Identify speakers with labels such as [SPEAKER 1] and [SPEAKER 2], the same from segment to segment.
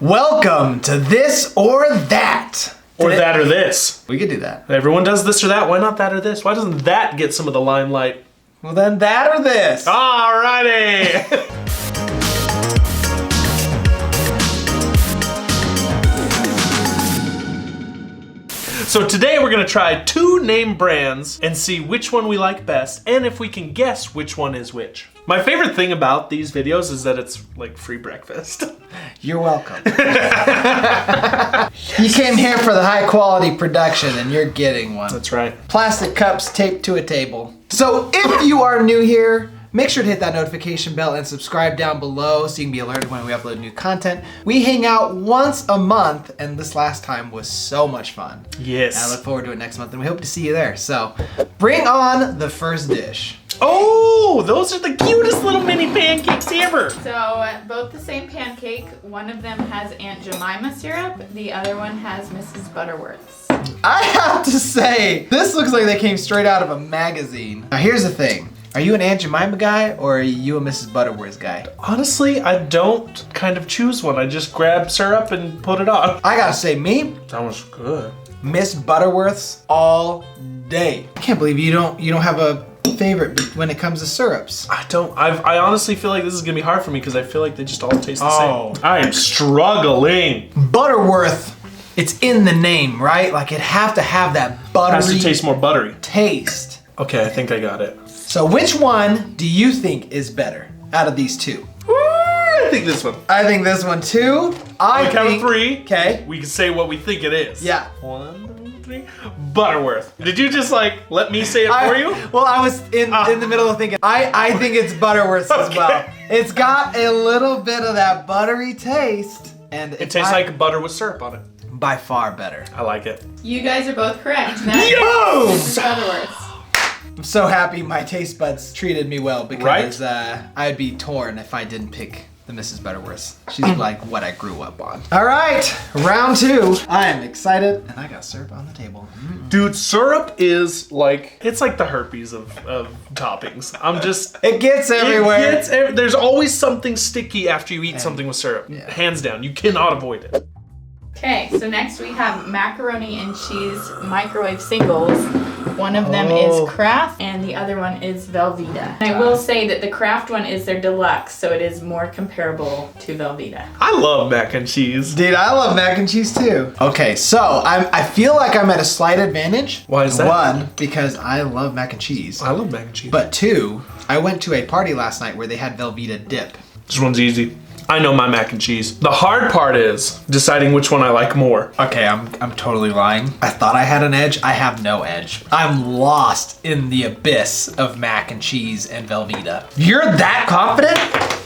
[SPEAKER 1] Welcome to This or That.
[SPEAKER 2] Or that or this.
[SPEAKER 1] We could do that.
[SPEAKER 2] Everyone does this or that. Why not that or this? Why doesn't that get some of the limelight?
[SPEAKER 1] Well then that or this.
[SPEAKER 2] Alrighty. So today we're gonna try two name brands and see which one we like best and if we can guess which one is which. My favorite thing about these videos is that it's like free breakfast.
[SPEAKER 1] You're welcome. You came here for the high quality production and you're getting one.
[SPEAKER 2] That's right.
[SPEAKER 1] Plastic cups taped to a table. So if you are new here, make sure to hit that notification bell and subscribe down below so you can be alerted when we upload new content. We hang out once a month and this last time was so much fun.
[SPEAKER 2] Yes.
[SPEAKER 1] And I look forward to it next month and we hope to see you there. So bring on the first dish.
[SPEAKER 2] Oh, those are the cutest little mini pancakes ever.
[SPEAKER 3] So both the same pancake. One of them has Aunt Jemima syrup. The other one has Mrs. Butterworth's.
[SPEAKER 1] I have to say, this looks like they came straight out of a magazine. Now here's the thing. Are you an Aunt Jemima guy or are you a Mrs. Butterworth guy?
[SPEAKER 2] Honestly, I don't kind of choose one. I just grab syrup and put it on.
[SPEAKER 1] I gotta say, me,
[SPEAKER 2] That was good.
[SPEAKER 1] Miss Butterworth's all day. I can't believe you don't have a favorite when it comes to syrups.
[SPEAKER 2] I honestly feel like this is gonna be hard for me because I feel like they just all taste the
[SPEAKER 1] Oh.
[SPEAKER 2] same. I am struggling.
[SPEAKER 1] Butterworth, it's in the name, right? Like it have to have that
[SPEAKER 2] It
[SPEAKER 1] buttery
[SPEAKER 2] has to taste more buttery.
[SPEAKER 1] taste.
[SPEAKER 2] Okay, I think I got it.
[SPEAKER 1] So which one do you think is better out of these two?
[SPEAKER 2] I think this one.
[SPEAKER 1] I think this one too.
[SPEAKER 2] On the count of three,
[SPEAKER 1] Okay.
[SPEAKER 2] we can say what we think it is.
[SPEAKER 1] Yeah.
[SPEAKER 2] 1, 2, 3. Butterworth. Did you just like let me say it for you?
[SPEAKER 1] Well, I was in the middle of thinking, I think it's Butterworth as well. It's got a little bit of that buttery taste. And
[SPEAKER 2] It tastes like butter with syrup on it.
[SPEAKER 1] by far better.
[SPEAKER 2] I like it.
[SPEAKER 3] You guys are both correct. That
[SPEAKER 2] Yo!
[SPEAKER 3] is Mrs. Butterworth's.
[SPEAKER 1] I'm so happy my taste buds treated me well because
[SPEAKER 2] Right?
[SPEAKER 1] I'd be torn if I didn't pick the Mrs. Butterworth. She's like what I grew up on. All right, round two. I am excited and I got syrup on the table.
[SPEAKER 2] Dude, syrup is like, it's like the herpes of toppings. I'm just...
[SPEAKER 1] It gets everywhere.
[SPEAKER 2] There's always something sticky after you eat something with syrup.
[SPEAKER 1] Yeah.
[SPEAKER 2] Hands down, you cannot avoid it.
[SPEAKER 3] Okay, so next we have macaroni and cheese microwave singles. One of them is Kraft and the other one is Velveeta. And I will say that the Kraft one is their deluxe, so it is more comparable to Velveeta.
[SPEAKER 2] I love mac and cheese.
[SPEAKER 1] Dude, I love mac and cheese too. Okay, so I feel like I'm at a slight advantage.
[SPEAKER 2] Why is that?
[SPEAKER 1] One, because I love mac and cheese.
[SPEAKER 2] I love mac and cheese.
[SPEAKER 1] But two, I went to a party last night where they had Velveeta dip.
[SPEAKER 2] This one's easy. I know my mac and cheese. The hard part is deciding which one I like more.
[SPEAKER 1] Okay, I'm totally lying. I thought I had an edge. I have no edge. I'm lost in the abyss of mac and cheese and Velveeta. You're that confident?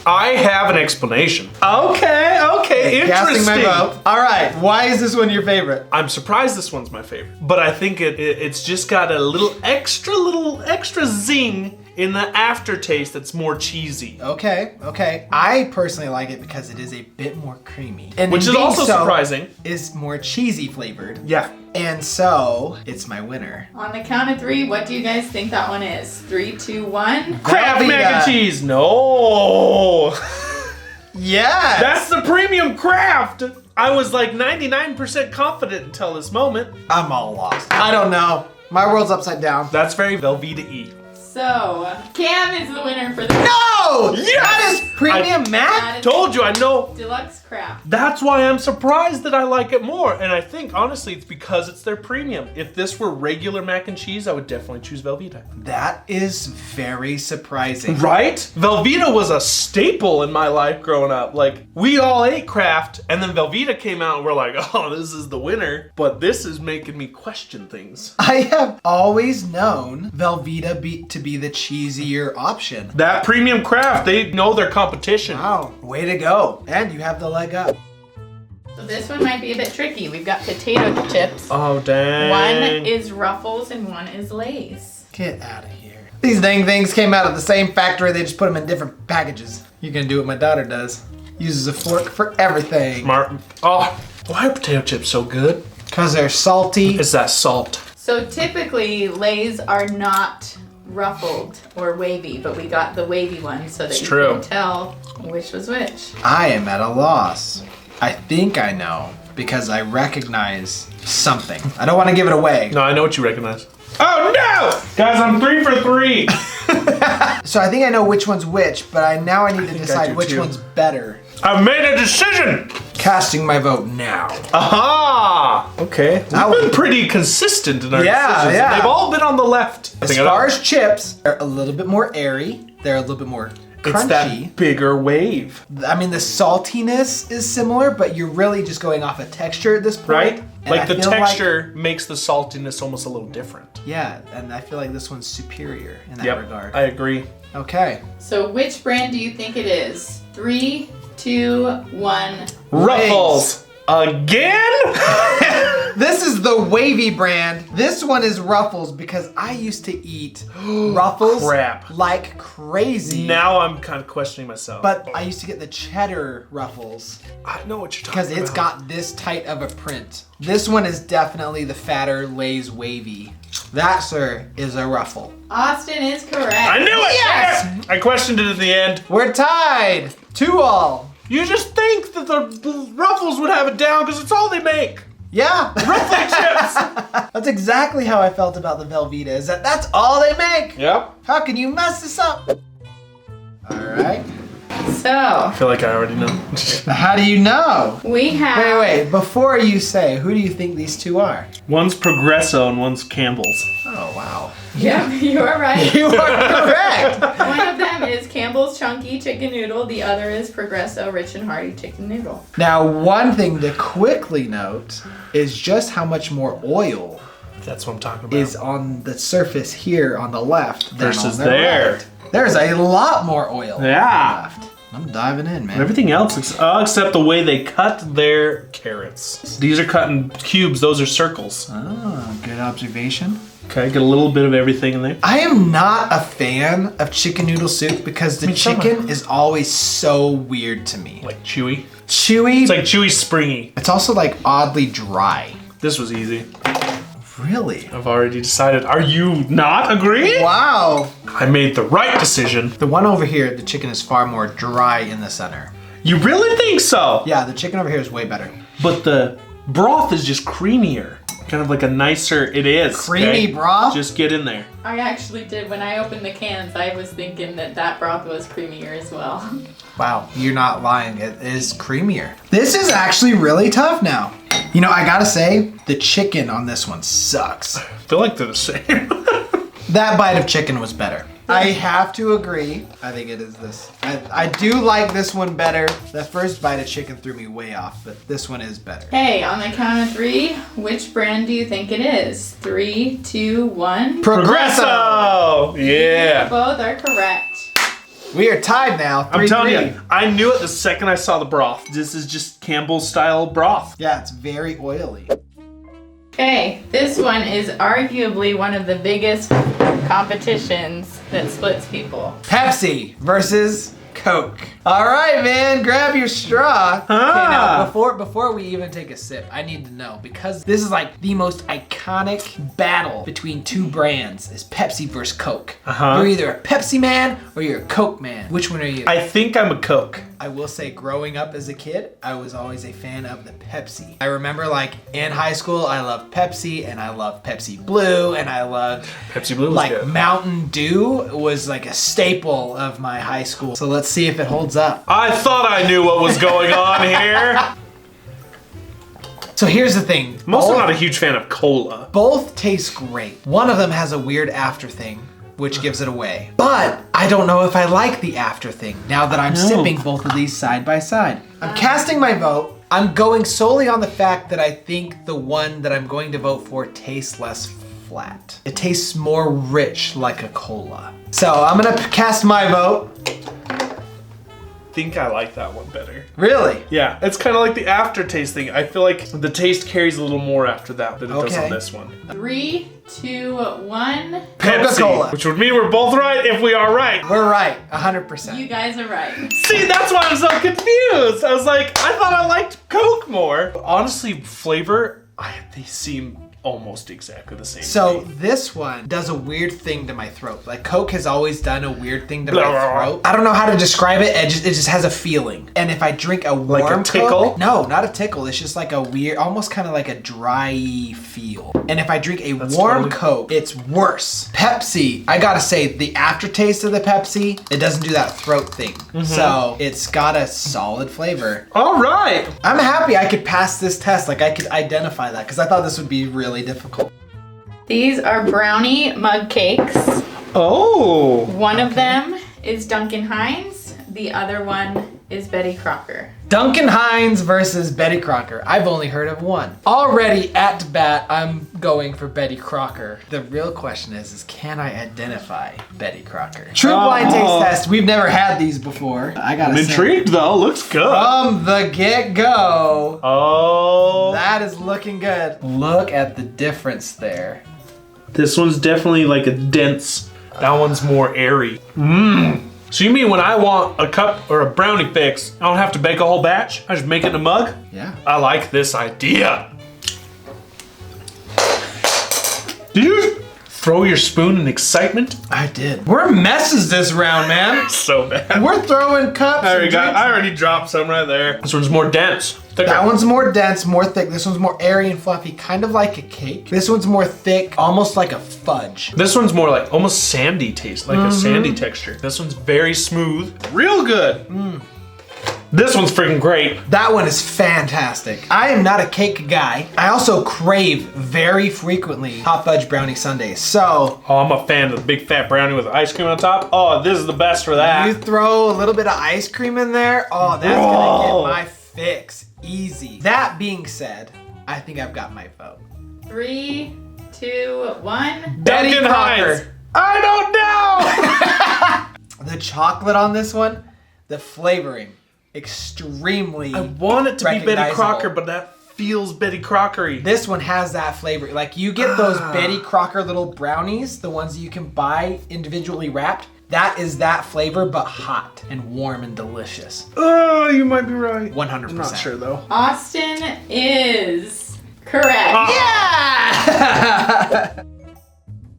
[SPEAKER 2] I have an explanation. Okay,
[SPEAKER 1] Casting my
[SPEAKER 2] interesting.
[SPEAKER 1] vote. All right, why is this one your favorite?
[SPEAKER 2] I'm surprised this one's my favorite, but I think it's just got a little extra zing in the aftertaste that's more cheesy.
[SPEAKER 1] Okay. I personally like it because it is a bit more creamy. And
[SPEAKER 2] Which
[SPEAKER 1] in
[SPEAKER 2] is
[SPEAKER 1] being
[SPEAKER 2] also
[SPEAKER 1] so,
[SPEAKER 2] surprising.
[SPEAKER 1] Is more cheesy flavored.
[SPEAKER 2] Yeah.
[SPEAKER 1] And so, it's my winner.
[SPEAKER 3] On the count of three, what do you guys think that one is? 3, 2, 1.
[SPEAKER 2] Kraft
[SPEAKER 1] Velveeta.
[SPEAKER 2] mac and cheese. No.
[SPEAKER 1] Yes!
[SPEAKER 2] That's the premium Kraft. I was like 99% confident until this moment.
[SPEAKER 1] I'm all lost. I don't know. My world's upside down.
[SPEAKER 2] That's very Velveeta-y.
[SPEAKER 3] So, Cam is the winner for the
[SPEAKER 1] No!
[SPEAKER 2] Yes!
[SPEAKER 1] That is premium mac?
[SPEAKER 3] That is
[SPEAKER 2] Told you, I know.
[SPEAKER 3] deluxe Kraft.
[SPEAKER 2] That's why I'm surprised that I like it more. And I think, honestly, it's because it's their premium. If this were regular mac and cheese, I would definitely choose Velveeta.
[SPEAKER 1] That is very surprising.
[SPEAKER 2] Right? Velveeta was a staple in my life growing up. Like, we all ate Kraft, and then Velveeta came out and we're like, oh, this is the winner. But this is making me question things.
[SPEAKER 1] I have always known Velveeta to be the cheesier option.
[SPEAKER 2] That premium Kraft, they know their competition.
[SPEAKER 1] Wow, way to go. And you have the leg up.
[SPEAKER 3] So this one might be a bit tricky. We've got potato chips.
[SPEAKER 2] Oh, dang.
[SPEAKER 3] One is Ruffles and one is Lay's.
[SPEAKER 1] Get out of here. These dang things came out of the same factory, they just put them in different packages. You can do what my daughter does. Uses a fork for everything.
[SPEAKER 2] Smart. Oh, why are potato chips so good?
[SPEAKER 1] Because they're salty.
[SPEAKER 2] It's that salt.
[SPEAKER 3] So typically, Lay's are not ruffled or wavy, but we got the wavy one so that
[SPEAKER 2] It's
[SPEAKER 3] you
[SPEAKER 2] true.
[SPEAKER 3] can tell which was which.
[SPEAKER 1] I am at a loss. I think I know because I recognize something. I don't want to give it away.
[SPEAKER 2] No, I know what you recognize. Oh no! Guys, I'm 3 for 3.
[SPEAKER 1] So I think I know which one's which, but now I need to
[SPEAKER 2] think I
[SPEAKER 1] decide
[SPEAKER 2] do
[SPEAKER 1] which
[SPEAKER 2] too.
[SPEAKER 1] one's better.
[SPEAKER 2] I've made a decision!
[SPEAKER 1] Casting my vote now.
[SPEAKER 2] Aha! Okay. We've been pretty consistent in our decisions.
[SPEAKER 1] Yeah.
[SPEAKER 2] They've all been on the left.
[SPEAKER 1] As far as chips, they're a little bit more airy. They're a little bit more
[SPEAKER 2] it's
[SPEAKER 1] crunchy.
[SPEAKER 2] that bigger wave.
[SPEAKER 1] I mean, the saltiness is similar, but you're really just going off of texture at this point.
[SPEAKER 2] Right?
[SPEAKER 1] And
[SPEAKER 2] Like
[SPEAKER 1] I
[SPEAKER 2] the
[SPEAKER 1] feel
[SPEAKER 2] texture makes the saltiness almost a little different.
[SPEAKER 1] Yeah, and I feel like this one's superior in that
[SPEAKER 2] Yep,
[SPEAKER 1] regard.
[SPEAKER 2] I agree.
[SPEAKER 1] Okay.
[SPEAKER 3] So which brand do you think it is? 3, 2, 1.
[SPEAKER 2] Ruffles! Again?
[SPEAKER 1] This is the wavy brand. This one is Ruffles because I used to eat Ruffles
[SPEAKER 2] Crap.
[SPEAKER 1] like crazy.
[SPEAKER 2] Now I'm kind of questioning myself.
[SPEAKER 1] But I used to get the cheddar Ruffles
[SPEAKER 2] I know what you're talking about.
[SPEAKER 1] because it's got this tight of a print. This one is definitely the fatter Lay's wavy. That, sir, is a Ruffle.
[SPEAKER 3] Austin is correct.
[SPEAKER 2] I knew it!
[SPEAKER 1] Yes!
[SPEAKER 2] I questioned it at the end.
[SPEAKER 1] We're tied. 2-2.
[SPEAKER 2] You just think that the Ruffles would have it down because it's all they make.
[SPEAKER 1] Yeah.
[SPEAKER 2] Ruffle chips!
[SPEAKER 1] That's exactly how I felt about the Velveeta, is that that's all they make.
[SPEAKER 2] Yep.
[SPEAKER 1] How can you mess this up? All right.
[SPEAKER 3] So
[SPEAKER 2] I feel like I already know.
[SPEAKER 1] How do you know?
[SPEAKER 3] we have.
[SPEAKER 1] Wait. Before you say, who do you think these two are?
[SPEAKER 2] One's Progresso and one's Campbell's.
[SPEAKER 1] Oh, wow.
[SPEAKER 3] Yeah, you are right.
[SPEAKER 1] You are correct.
[SPEAKER 3] One of them is Campbell's Chunky Chicken Noodle. The other is Progresso Rich and Hearty Chicken Noodle.
[SPEAKER 1] Now, one thing to quickly note is just how much more oil
[SPEAKER 2] That's what I'm talking about.
[SPEAKER 1] is on the surface here on the left than
[SPEAKER 2] Versus
[SPEAKER 1] on the
[SPEAKER 2] there.
[SPEAKER 1] right. There's a lot more oil on the
[SPEAKER 2] Yeah.
[SPEAKER 1] left. I'm diving in, man.
[SPEAKER 2] Everything else, except the way they cut their carrots. These are cut in cubes. Those are circles.
[SPEAKER 1] Oh, good observation.
[SPEAKER 2] Okay, get a little bit of everything in there.
[SPEAKER 1] I am not a fan of chicken noodle soup because the
[SPEAKER 2] Me too.
[SPEAKER 1] chicken is always so weird to me.
[SPEAKER 2] Like chewy.
[SPEAKER 1] Chewy.
[SPEAKER 2] It's like chewy springy.
[SPEAKER 1] It's also like oddly dry.
[SPEAKER 2] This was easy.
[SPEAKER 1] Really?
[SPEAKER 2] I've already decided. Are you not agreeing?
[SPEAKER 1] Wow.
[SPEAKER 2] I made the right decision.
[SPEAKER 1] The one over here, the chicken is far more dry in the center.
[SPEAKER 2] You really think so?
[SPEAKER 1] Yeah, the chicken over here is way better.
[SPEAKER 2] But the broth is just creamier. Kind of like a nicer, it is.
[SPEAKER 1] Creamy broth?
[SPEAKER 2] Just get in there.
[SPEAKER 3] I actually did. When I opened the cans, I was thinking that broth was creamier as well.
[SPEAKER 1] Wow, you're not lying. It is creamier. This is actually really tough now. You know, I gotta say, the chicken on this one sucks.
[SPEAKER 2] I feel like they're the same.
[SPEAKER 1] That bite of chicken was better. I have to agree. I think it is this. I do like this one better. The first bite of chicken threw me way off, but this one is better.
[SPEAKER 3] Hey, on the count of 3, which brand do you think it is? 3, 2, 1.
[SPEAKER 2] Progresso! Yeah.
[SPEAKER 3] Both are correct.
[SPEAKER 1] We are tied now. 3-3.
[SPEAKER 2] I'm telling you, I knew it the second I saw the broth. This is just Campbell's style broth.
[SPEAKER 1] Yeah, it's very oily.
[SPEAKER 3] Okay, this one is arguably one of the biggest competitions that splits people.
[SPEAKER 1] Pepsi versus Coke. All right, man, grab your straw. Okay, now before we even take a sip, I need to know, because this is like the most iconic battle between two brands is Pepsi versus Coke. You're either a Pepsi man or you're a Coke man. Which one are you?
[SPEAKER 2] I think I'm a Coke.
[SPEAKER 1] I will say, growing up as a kid, I was always a fan of the Pepsi. I remember, like, in high school, I loved Pepsi, and I loved Pepsi Blue, and I loved
[SPEAKER 2] Pepsi Blue was
[SPEAKER 1] like
[SPEAKER 2] good.
[SPEAKER 1] Mountain Dew was like a staple of my high school. So let's see if it holds up.
[SPEAKER 2] I thought I knew what was going on here.
[SPEAKER 1] So here's the thing.
[SPEAKER 2] I'm also not a huge fan of cola.
[SPEAKER 1] Both taste great. One of them has a weird after thing, which gives it away. But I don't know if I like the after thing now that I'm sipping both of these side by side. I'm casting my vote. I'm going solely on the fact that I think the one that I'm going to vote for tastes less flat. It tastes more rich like a cola. So I'm gonna cast my vote.
[SPEAKER 2] I think I like that one better.
[SPEAKER 1] Really?
[SPEAKER 2] Yeah, it's kind of like the aftertaste thing. I feel like the taste carries a little more after that than it does on this one.
[SPEAKER 3] 3, 2, 1.
[SPEAKER 1] Coca-Cola.
[SPEAKER 2] Pepsi, which would mean we're both right if we are right.
[SPEAKER 1] We're right, 100%.
[SPEAKER 3] You guys are right.
[SPEAKER 2] See, that's why I'm so confused. I was like, I thought I liked Coke more. But honestly, flavor, they seem almost exactly the same.
[SPEAKER 1] So
[SPEAKER 2] thing.
[SPEAKER 1] this one does a weird thing to my throat. Like Coke has always done a weird thing to my throat. I don't know how to describe it. It just has a feeling. And if I drink a warm
[SPEAKER 2] like a tickle?
[SPEAKER 1] Coke, no, not a tickle. It's just like a weird, almost kind of like a dry feel. And if I drink a warm Coke, it's worse. Pepsi, I gotta say, the aftertaste of the Pepsi, it doesn't do that throat thing. So it's got a solid flavor.
[SPEAKER 2] All right.
[SPEAKER 1] I'm happy I could pass this test. Like I could identify that because I thought this would be really difficult.
[SPEAKER 3] These are brownie mug cakes.
[SPEAKER 2] Oh.
[SPEAKER 3] One of them is Duncan Hines. The other one is Betty Crocker.
[SPEAKER 1] Duncan Hines versus Betty Crocker. I've only heard of one. Already at bat, I'm going for Betty Crocker. The real question is can I identify Betty Crocker? True blind taste test. We've never had these before. I gotta
[SPEAKER 2] I'm intrigued though. Looks good.
[SPEAKER 1] From the get-go.
[SPEAKER 2] Oh.
[SPEAKER 1] That is looking good. Look at the difference there.
[SPEAKER 2] This one's definitely like a dense. That one's more airy. Mmm. So you mean when I want a cup or a brownie fix, I don't have to bake a whole batch? I just make it in a mug?
[SPEAKER 1] Yeah.
[SPEAKER 2] I like this idea. Did you throw your spoon in excitement?
[SPEAKER 1] I did. We're messes this round, man.
[SPEAKER 2] So bad.
[SPEAKER 1] We're throwing cups.
[SPEAKER 2] I already dropped some right there. This one's more dense. Thicker.
[SPEAKER 1] That one's more dense, more thick. This one's more airy and fluffy, kind of like a cake. This one's more thick, almost like a fudge.
[SPEAKER 2] This one's more like almost sandy taste, like a sandy texture. This one's very smooth, real good. This one's freaking great.
[SPEAKER 1] That one is fantastic. I am not a cake guy. I also crave very frequently hot fudge brownie sundaes. So,
[SPEAKER 2] Oh, I'm a fan of the big fat brownie with ice cream on top. Oh, this is the best for that.
[SPEAKER 1] you throw a little bit of ice cream in there, oh, that's gonna get my fix. Easy. That being said, I think I've got my vote.
[SPEAKER 3] 3, 2, 1.
[SPEAKER 1] Betty
[SPEAKER 2] Duncan
[SPEAKER 1] Crocker.
[SPEAKER 2] Hines. I don't know.
[SPEAKER 1] The chocolate on this one, the flavoring, extremely
[SPEAKER 2] I want it to be Betty
[SPEAKER 1] recognizable.
[SPEAKER 2] Crocker, but that feels Betty Crockery.
[SPEAKER 1] This one has that flavor. Like you get those Betty Crocker little brownies, the ones that you can buy individually wrapped. That is that flavor, but hot and warm and delicious.
[SPEAKER 2] Oh, you might be right.
[SPEAKER 1] 100%.
[SPEAKER 2] I'm not sure though.
[SPEAKER 3] Austin is correct.
[SPEAKER 1] Yeah!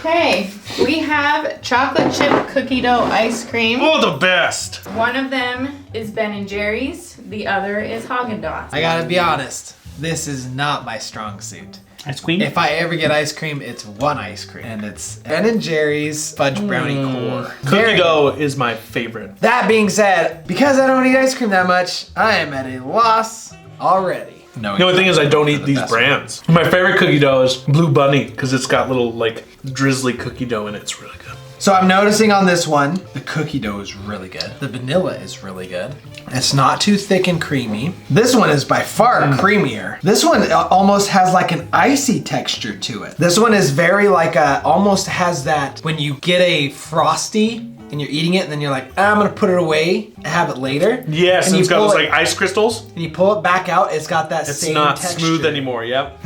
[SPEAKER 3] Okay, we have chocolate chip cookie dough ice cream.
[SPEAKER 2] Oh, the best.
[SPEAKER 3] One of them is Ben & Jerry's. The other is Haagen Dazs.
[SPEAKER 1] I gotta be honest, this is not my strong suit.
[SPEAKER 2] Ice cream?
[SPEAKER 1] If I ever get ice cream, it's one ice cream. And it's Ben & Jerry's Fudge Brownie Core.
[SPEAKER 2] Cookie dough is my favorite.
[SPEAKER 1] That being said, because I don't eat ice cream that much, I am at a loss already. No,
[SPEAKER 2] The only thing is I don't eat these brands. My favorite cookie dough is Blue Bunny because it's got little like drizzly cookie dough in it. It's really good.
[SPEAKER 1] So I'm noticing on this one, the cookie dough is really good. The vanilla is really good. It's not too thick and creamy. This one is by far creamier. This one almost has like an icy texture to it. This one is very like almost has that when you get a Frosty and you're eating it and then you're like, I'm gonna put it away and have it later.
[SPEAKER 2] Yes,
[SPEAKER 1] and
[SPEAKER 2] it's got
[SPEAKER 1] pull
[SPEAKER 2] those
[SPEAKER 1] it-
[SPEAKER 2] like ice crystals.
[SPEAKER 1] And you pull it back out, it's got that
[SPEAKER 2] It's
[SPEAKER 1] same
[SPEAKER 2] not
[SPEAKER 1] texture.
[SPEAKER 2] smooth anymore, yep.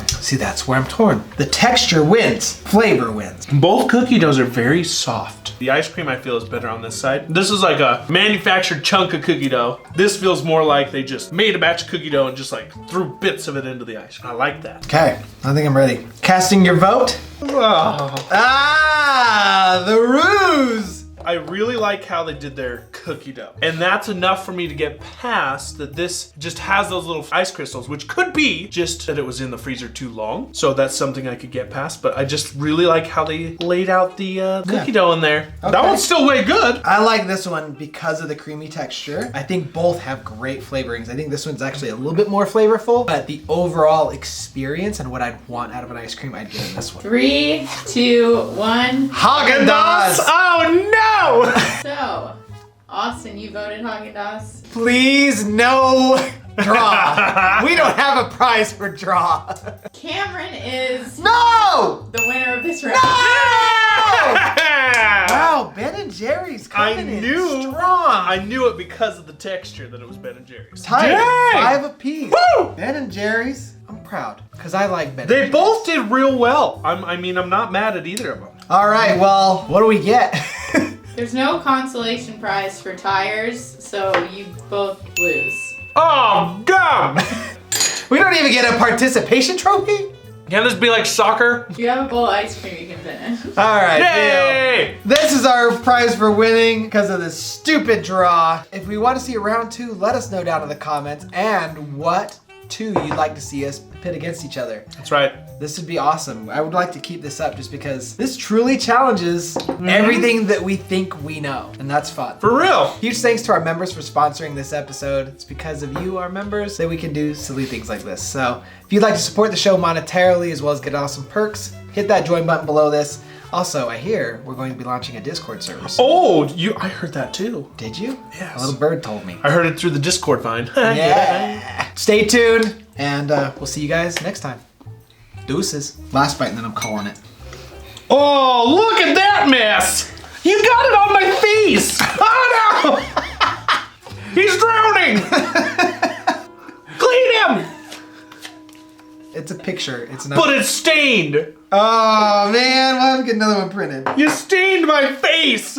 [SPEAKER 1] See, that's where I'm torn. The texture wins, flavor wins.
[SPEAKER 2] Both cookie doughs are very soft. The ice cream I feel is better on this side. This is like a manufactured chunk of cookie dough. This feels more like they just made a batch of cookie dough and just like threw bits of it into the ice. I like that.
[SPEAKER 1] Okay, I think I'm ready. Casting your vote.
[SPEAKER 2] Oh.
[SPEAKER 1] Ah, the ruse.
[SPEAKER 2] I really like how they did their cookie dough. And that's enough for me to get past that this just has those little ice crystals, which could be just that it was in the freezer too long. So that's something I could get past, but I just really like how they laid out the cookie dough in there.
[SPEAKER 1] Okay.
[SPEAKER 2] That one's still way good.
[SPEAKER 1] I like this one because of the creamy texture. I think both have great flavorings. I think this one's actually a little bit more flavorful, but the overall experience and what I'd want out of an ice cream, I'd get in this one.
[SPEAKER 3] 3, 2, 1.
[SPEAKER 1] Haagen Dazs.
[SPEAKER 2] Oh no!
[SPEAKER 3] So, Austin, you voted Haagen Dazs.
[SPEAKER 1] Please, no draw. We don't have a prize for draw.
[SPEAKER 3] Cameron is
[SPEAKER 1] No!
[SPEAKER 3] the winner of this round.
[SPEAKER 1] Wow, Ben & Jerry's coming in strong.
[SPEAKER 2] I knew it because of the texture that it was Ben & Jerry's.
[SPEAKER 1] Tight,
[SPEAKER 2] Dang!
[SPEAKER 1] 5 apiece.
[SPEAKER 2] Woo!
[SPEAKER 1] Ben & Jerry's, I'm proud because I like Ben &
[SPEAKER 2] They
[SPEAKER 1] Jerry's.
[SPEAKER 2] both did real well. I'm not mad at either of them.
[SPEAKER 1] All right, well, what do we get?
[SPEAKER 3] There's no consolation prize for tires, so you both lose.
[SPEAKER 2] Oh, gum!
[SPEAKER 1] We don't even get a participation trophy?
[SPEAKER 2] Can this be like soccer?
[SPEAKER 3] You have a bowl of ice cream you can finish.
[SPEAKER 1] All right,
[SPEAKER 2] Yay!
[SPEAKER 1] deal. This is our prize for winning because of this stupid draw. If we want to see a round 2, let us know down in the comments and what 2 you'd like to see us pit against each other.
[SPEAKER 2] That's right.
[SPEAKER 1] This would be awesome. I would like to keep this up just because this truly challenges everything that we think we know, and that's fun.
[SPEAKER 2] For real.
[SPEAKER 1] Huge thanks to our members for sponsoring this episode. It's because of you, our members, that we can do silly things like this. So if you'd like to support the show monetarily as well as get awesome perks, hit that join button below this. Also, I hear we're going to be launching a Discord server.
[SPEAKER 2] Oh, I heard that too.
[SPEAKER 1] Did you?
[SPEAKER 2] Yes.
[SPEAKER 1] A little bird told me.
[SPEAKER 2] I heard it through the Discord vine.
[SPEAKER 1] Yeah. Stay tuned, and we'll see you guys next time. Deuces. Last bite, and then I'm calling it.
[SPEAKER 2] Oh, look at that mess! You got it on my face! Oh no! He's drowning! Clean him!
[SPEAKER 1] It's a picture. It's not.
[SPEAKER 2] But it's stained!
[SPEAKER 1] Oh man, we'll have to get another one printed.
[SPEAKER 2] You stained my face!